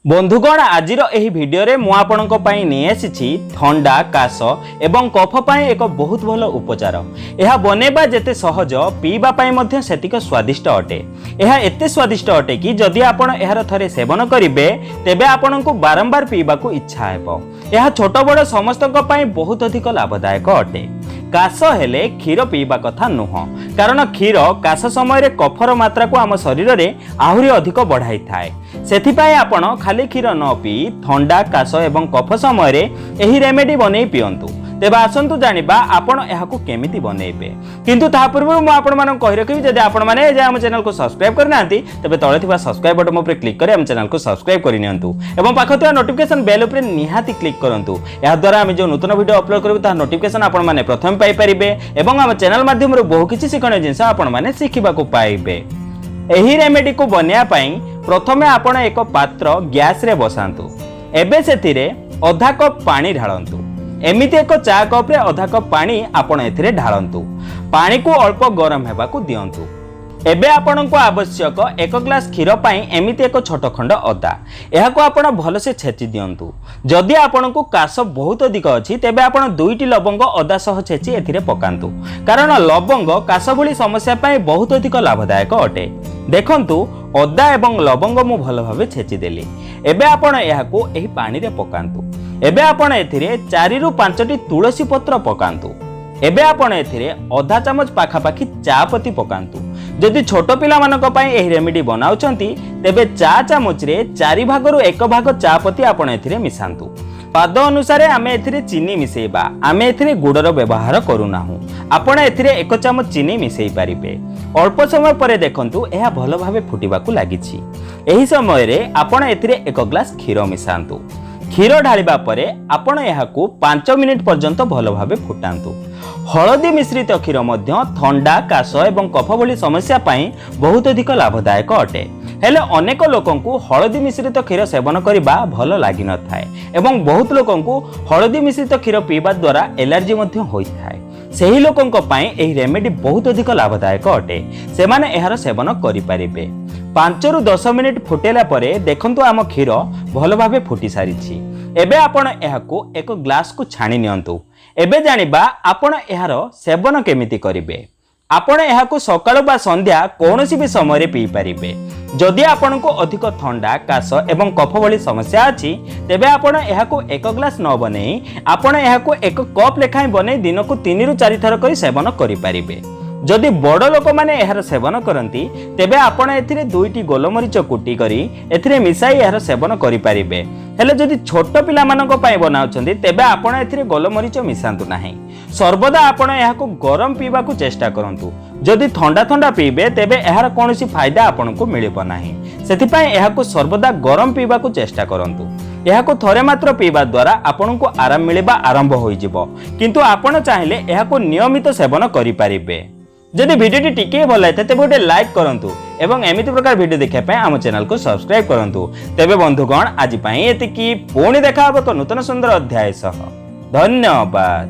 बंधुगण आज भिडियो रे मु आपणक पई नहीं आसी थंडा काश एवं कफ पाई एक बहुत भल उपचार। यह बनेबा जेते सहज पीबा पाई मध्य सेतिक स्वादिष्ट अटे। यह एते स्वादिष्ट अटे कि जदि आपण एहार थरे सेवन करिवे तेबे आपणको बारंबार पीबा को इच्छा हेबो। यह छोट बड़ समस्तक पई बहुत अधिक लाभदायक अटे। काश हेले क्षीर पीबा कथा नुह, कारण क्षीर काश समय कफर मात्रा को आम शरीर में आहुरी अधिक बढ़ाई थाए। सेथिपाई आपण खाली क्षीर न पी थंडा काश एवं कफ समय एही रेमेडी बनै पियंतु। तेबे आसंतु जानिबा आपण एहाकु केमिति बनेबे। किंतु ता पूर्व मु आपण मानन कहि रखिबि जदि आपण माने जे हम चैनल को सब्सक्राइब करनांती तेबे तळे थिबा सब्सक्राइब बटन ऊपर क्लिक करि हम चैनल को सब्सक्राइब करि नियंतु एवं पाखथिबा नोटिफिकेशन बेल ऊपर निहाती क्लिक करंतु। या द्वारा हम जो नूतन वीडियो अपलोड करबो ता नोटिफिकेशन आपण माने प्रथम पाई परिबे एवं हम चैनल माध्यम रे बहु किछि सिखण जिंस आपण माने सिखिबा को पाइबे। एही रेमेडी को बनिया पई प्रथमे आपण एक पात्र गैस रे बसांतु। एबे सेथिरे आधा कप पानी ढाळंतु। एमिति एक चा कप रे आधा कप पानी आपण एथिरे ढाळंतु। पानी को अल्प गरम हेबा को दियंतु। एबे आपनको आवश्यक एक ग्लास क्षीर पाई एमिति एक छोट खंड अदा एहाको आपण भल से छेची दियंतु। जदि आपनको काश बहुत अधिक अछि तेबे आपण दुईटी लवंग अदा सह छेची एथिरे पकांतु, कारण लवंग काश भली समस्या पाई बहुत अधिक लाभदायक अटे। देखंतु अदा एवं लवंग मु भल भाबे छेची देली। एबे आपण एहाको एही पानी रे पकांतु। एबे आपण एथिरे 4 रु 5टी तुलसी पत्र पकांतु। एबे आपण एथिरे आधा चामच पाखापाखी चा पत्ती पकांतु। जदि छोट पिला मानक पई एही रेमेडी बनाउचंती तेबे चा चामच रे 4 भागरु 1 भाग चा पत्ती आपण एथिरे मिसांतु। स्वाद अनुसार आमे एथिरे चीनी मिसेइबा, आमे एथिरे गुड़र व्यवहार करू नाहु। आपण एथिरे 1 चामच चीनी मिसेई पारिबे। अल्प समय परे देखंतु एहा भल भाबे फुटिबाकू लागिछि। एही समय रे आपण एथिरे 1 ग्लास क्षीर मिसांतु। क्षीर ढालिबा परे आपण एहाकू 5 मिनिट पर्यंत भल भाबे फुटांतु। हळदी मिश्रित क्षीर मध्य थंडा काश एवं कफ भली समस्या पाई बहुत अधिक लाभदायक अटे। हेले अनेक लोकंकु हळदी मिश्रित क्षीर सेवन करिबा भल लागि न थाए एवं बहुत लोकंकु हळदी मिश्रित क्षीर पीबा द्वारा एलर्जी मध्य होई थाए। सेही लोकंक पाई एही रेमेडी बहुत अधिक लाभदायक अटे। सेमाने एहार सेवन करि पारिबे। 5 रु 10 मिनिट फुटेला परे देखंतु आम क्षीर भल भाबे फुटी सारिछि। एबे आपण एहाकू एक ग्लास को छाणी नियंतु। एबे जानिबा आपण एहार सेवन केमिति करिवे। आपण एहाकू सकाळ बा संध्या कोनोसी भी समय रे पी पारिबे। जदि आपनको अधिक थंडा काश एवं कफ भली समस्या अछि तेबे आपण एहाकू 1 ग्लास न बनै आपण एहाकू 1 कप लेखाय बनै दिनको 3 रु 4 थर करी सेवन करि पारिबे। जदि बड़ लोक माने एहार सेवन करंती तेबे आपण एथिरे 2टी गोलमरीच कुटी करी एथिरे मिसाई एहार सेवन करि पारिबे। हेले जदि छोट पिला मानक पई बनाउछंती तेबे आपण एथिरे गोलमरीच मिसांतु नाही। सर्वदा आपण एहाको गरम पीबा को चेष्टा करंतु। जदि ठंडा ठंडा पीबे तेबे एहार कोनोसी फायदा आपनको मिलिबो नाही। सेथिपाई एहाको सर्वदा गरम पीबा को चेष्टा करंतु। एहाको थरे मात्र पीबा द्वारा आपनको आराम मिलिबा आरंभ होई जिवो, किंतु आपण चाहिले एहाको नियमित सेवन करि पारिबे। जदि वीडियो टिके भल लागे तेबे गोटे लाइक करंतु एवं एमिति प्रकार वीडियो देखा पय आम चैनल को सब्सक्राइब करंतु। तेबे बंधुगण आज पय एतिकी पुणी देखा हबो नूतन सुंदर अध्याय सह। धन्यवाद।